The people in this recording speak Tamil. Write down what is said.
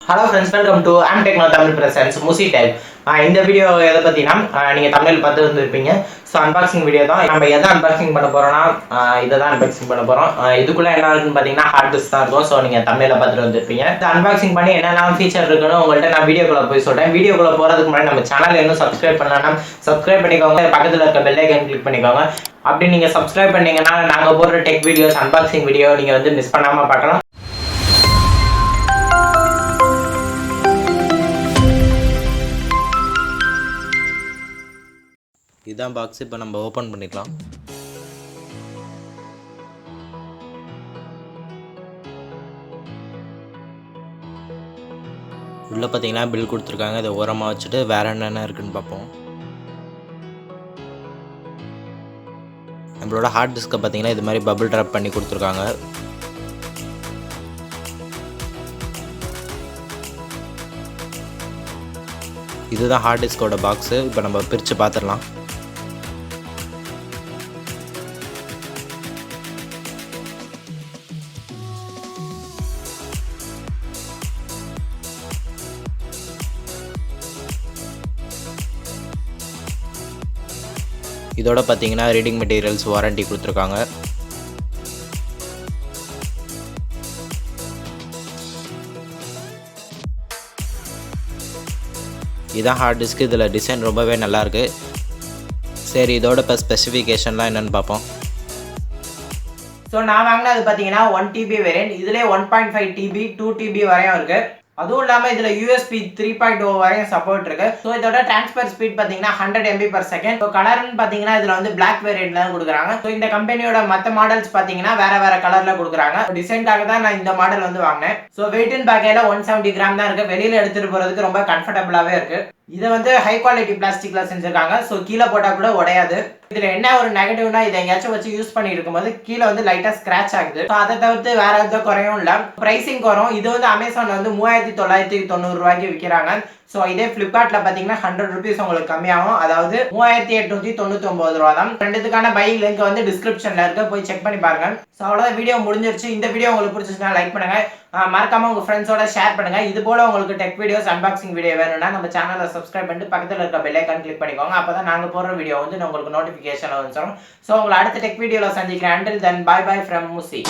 Hello friends, welcome to TECHNO Tamil Presents Musi Type. இந்த வீடியோ எதை பற்றினா நீங்கள் தமிழில் பார்த்து வந்துருப்பீங்க. ஸோ அன்பாக்சிங் வீடியோ தான். நம்ம எதை அன்பாக்சிங் பண்ண போகிறோம்னா இதை தான் அன்பாக்சிங் பண்ண போகிறோம். இதுக்குள்ளே என்ன இருக்குன்னு பார்த்தீங்கன்னா ஹார்ட் டிஸ்க் தான் இருக்கும். ஸோ நீங்கள் தமிழில் பார்த்துட்டு வந்துருப்பீங்க. இந்த அன்பாக்சிங் பண்ணி என்னென்ன ஃபீச்சர் இருக்குன்னு உங்கள்கிட்ட நான் வீடியோக்குள்ளே போய் சொல்கிறேன். வீடியோக்குள்ளே போகிறதுக்கு முன்னாடி நம்ம சேனல் இன்னும் சப்ஸ்கிரைப் பண்ணலாம். சப்ஸ்கிரைப் பண்ணிக்கோங்க. பக்கத்தில் இருக்க பெல் ஐக்கன் கிளிக் பண்ணிக்கோங்க. அப்படி நீங்கள் சப்ஸ்கிரைப் பண்ணீங்கன்னா நாங்கள் போடுற டெக் வீடியோஸ் அன்பாக்சிங் வீடியோ நீங்கள் வந்து மிஸ் பண்ணாமல் பார்க்கலாம். இதான் பாக்ஸ். இப்போ நம்ம ஓப்பன் பண்ணிக்கலாம். உள்ளே பார்த்தீங்கன்னா பில் கொடுத்துருக்காங்க. இதை ஓரமாக வச்சுட்டு வேறு என்னென்ன இருக்குன்னு பார்ப்போம். நம்மளோட ஹார்ட் டிஸ்கை பார்த்தீங்கன்னா இது மாதிரி பபிள் ட்ராப் பண்ணி கொடுத்துருக்காங்க. இதுதான் ஹார்ட் டிஸ்கோட பாக்ஸு. இப்போ நம்ம பிரித்து பார்த்துடலாம். இதோட பார்த்தீங்கன்னா ரீடிங் மெட்டீரியல்ஸ் வாரண்டி கொடுத்துருக்காங்க. இதான் ஹார்ட் டிஸ்க். இதில் டிசைன் ரொம்பவே நல்லாயிருக்கு. சரி, இதோட இப்போ ஸ்பெசிஃபிகேஷன்லாம் என்னென்னு பார்ப்போம். ஸோ நான் வாங்கினது பார்த்தீங்கன்னா 1 TB வேரியன்ட். இதிலே 1.5 TB 2 TB வரையும் இருக்குது. அதுவும் இல்லாமல் இதில் USB 3.0 வரையும் சப்போர்ட் இருக்கு. ஸோ இதோட டிரான்ஸ்ஃபர் ஸ்பீட் பார்த்தீங்கன்னா 100 MB/s. ஸோ கலர்னு பார்த்தீங்கன்னா இதில் வந்து பிளாக் வேரியன்ட்ல தான் கொடுக்குறாங்க. ஸோ இந்த கம்பெனியோட மற்ற மாடல்ஸ் பார்த்தீங்கன்னா வேற கலர்ல கொடுக்குறாங்க. டிசைன்காக தான் நான் இந்த மாடல் வந்து வாங்கினேன். ஸோ வெயிட்னு பார்க்கல 170 கிராம் தான் இருக்கு. வெளியில எடுத்துட்டு போறதுக்கு ரொம்ப கம்ஃபர்டபுளாகவே இருக்கு. இதை வந்து ஹை குவாலிட்டி பிளாஸ்டிக்ல செஞ்சிருக்காங்க. ஸோ கீழே போட்டால் கூட உடையாது. இதுல என்ன ஒரு நெகட்டிவ்னா இதை எங்கேயாச்சும் வச்சு யூஸ் பண்ணி இருக்கும்போது கீழே வந்து லைட்டா ஸ்கிராச் ஆகுது. ஸோ அதை தவிர்த்து வேற எந்த குறையும் இல்லை. பிரைசிங் வரும். இது வந்து அமேசான் வந்து 3990 ரூபாய்க்கு விற்கிறாங்க. ஸோ இதே ஃபிளிப்கார்ட்ல பார்த்தீங்கன்னா 100 rupees உங்களுக்கு கம்மியாகும். அதாவது 3899 ரூபா தான். ரெண்டுத்துக்கான பையிங் லிங்க் வந்து டிஸ்கிரிப்ஷன்ல இருக்கு. போய் செக் பண்ணி பாருங்க. ஸோ அவ்வளோதான், வீடியோ முடிஞ்சிருச்சு. இந்த வீடியோ உங்களுக்கு பிடிச்சிச்சுன்னா லைக் பண்ணுங்க. மறக்காம உங்க ஃப்ரெண்ட்ஸோட ஷேர் பண்ணுங்க. இது போல உங்களுக்கு டெக் வீடியோஸ் அன்பாக்சிங் வீடியோ வேணும்னா நம்ம சேனலை சப்ஸ்கிரைப் பண்ணிட்டு பக்கத்தில் இருக்க பெல் ஐக்கான் கிளிக் பண்ணிக்கோங்க. அப்பதான் நாங்க போடுற வீடியோ வந்து உங்களுக்கு நோட்டிஃபிகேஷன் வந்துடும். ஸோ உங்களை அடுத்த டெக் வீடியோல சந்திக்கிறேன். Until then, bye bye from Musi.